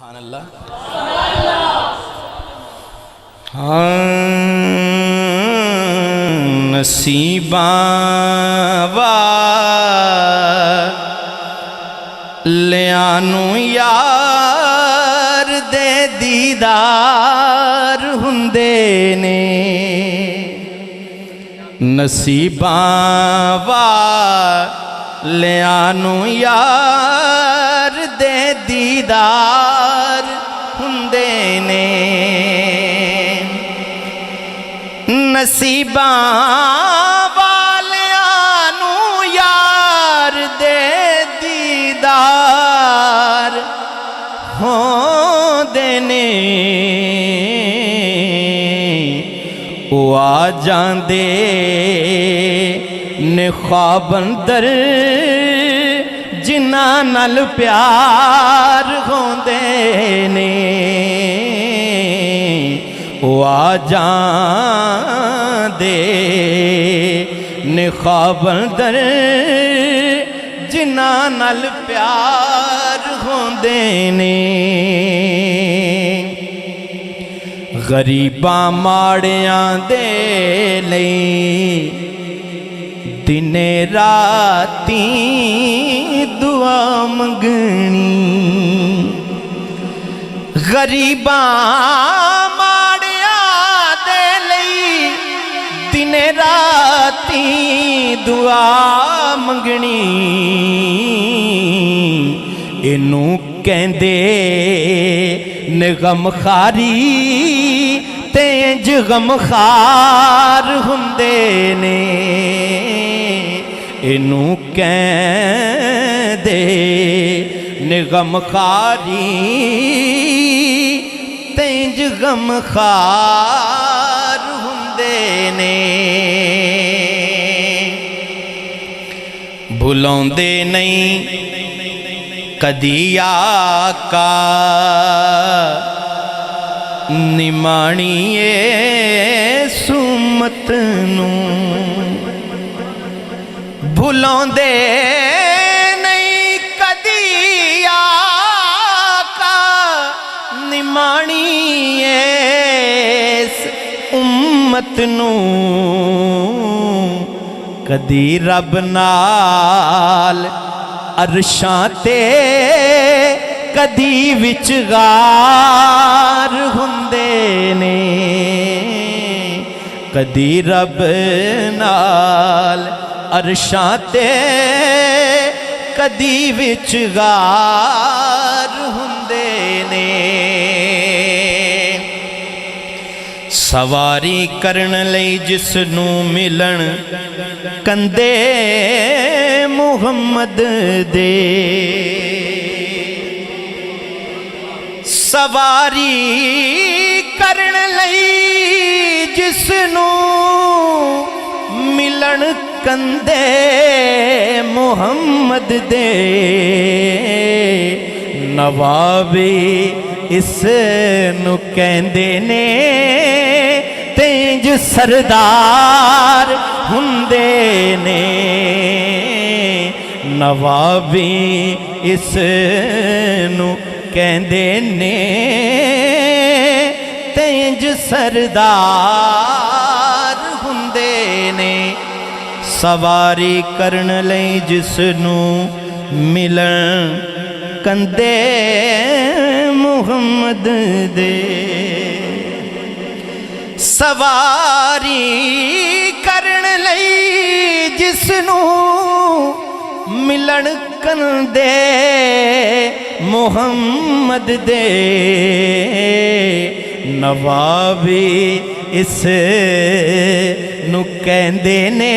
اللہ نصیباں والیانوں یار دے دیدار ہوندے نے نصیباں والیانوں یار دے دیدار ہوندے نے نصیباں والیانوں یار دے دیدار ہوندے نے او آ جاندے نے خواب اندر جنہاں نال پیار ہوندے نے او آ جاندے نے خواب اندر جنہاں نال پیار ہوندے نے غریباں ماڑیاں دے لئی دنے راتیں دعا منگنی غریباں ماڑیاں دے لئی دنے راتیں دعا منگنی اینوں کہندے نے غم خاری تے انج غم خار ہوندے نے اینوں کہندے نے غم خاری تے انج غم خار ہوندے نے بھلاوندے نہیں کدی آقا نمانیے سمت نوں بھلاوندے نہیں کدی آقا نمانیے امت نوں کدی رب نال عرشاں تے کدی وچ غار ہوندے نے کدی رب نال عرشاں تے کدی وچ غار ہوندے نے سواری کرن لئی جس نوں ملن کندے محمد دے سواری کرن لئی جس نوں ملن کندے محمد دے نوابی اس نو کہندے نے تینج سردار ہوندے نے نوابی اس نو کہندے نے تینج سردار ہوندے نے سواری کرن لئی جس نو ملن کندے محمد دے سواری کرن لئی جس نو ملن کندے محمد دے نوابی اس نو کہندے نے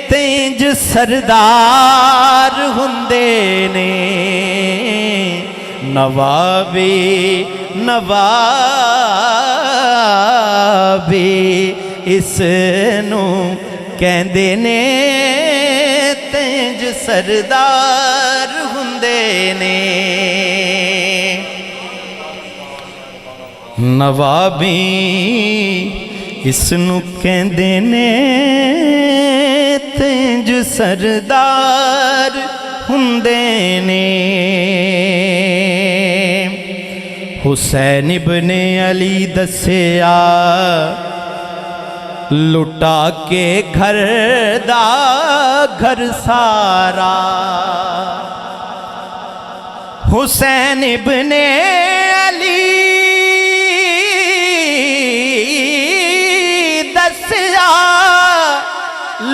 تینج سردار ہوندے نے نوابی اس نو کہندے نے تینج سردار ہوندے نے نوابی اس نو کہندے نے تینج سردار ہوندے نے حسین ابن علی دسیا لٹا کے گھر دا گھر سارا حسین ابن علی دسیا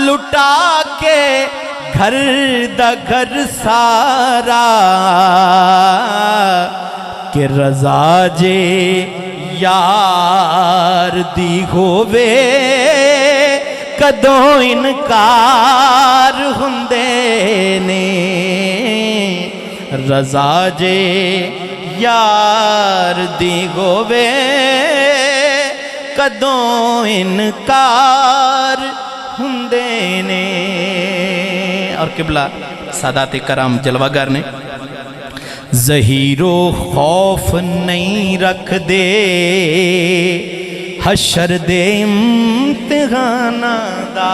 لٹا کے گھر دا گھر سارا کہ رضا جے یار دی ہووے کدوں انکار ہندے نے رضا جے یار دی ہووے کدوں انکار ہندے نے۔ اور قبلہ سادات کرام جلوہ گر نے ظہیر و خوف نہیں رکھ دے حشر دے امتحان دا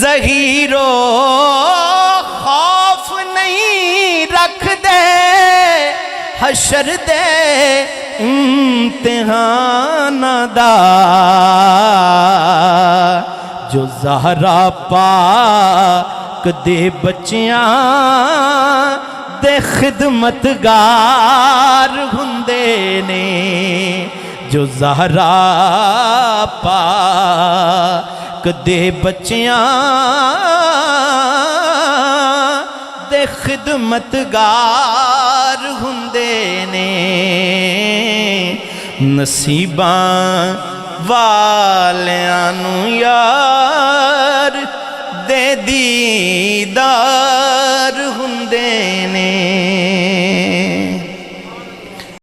ظہیر و خوف نہیں رکھ دے حشر دے امتحان دا جو زہرا پاک دے بچیاں دے خدمتگار ہندے نے جو زہرا پاک دے بچیاں دے خدمتگار ہندے نے نصیباں والیانو یار دے دیدار ہندے نے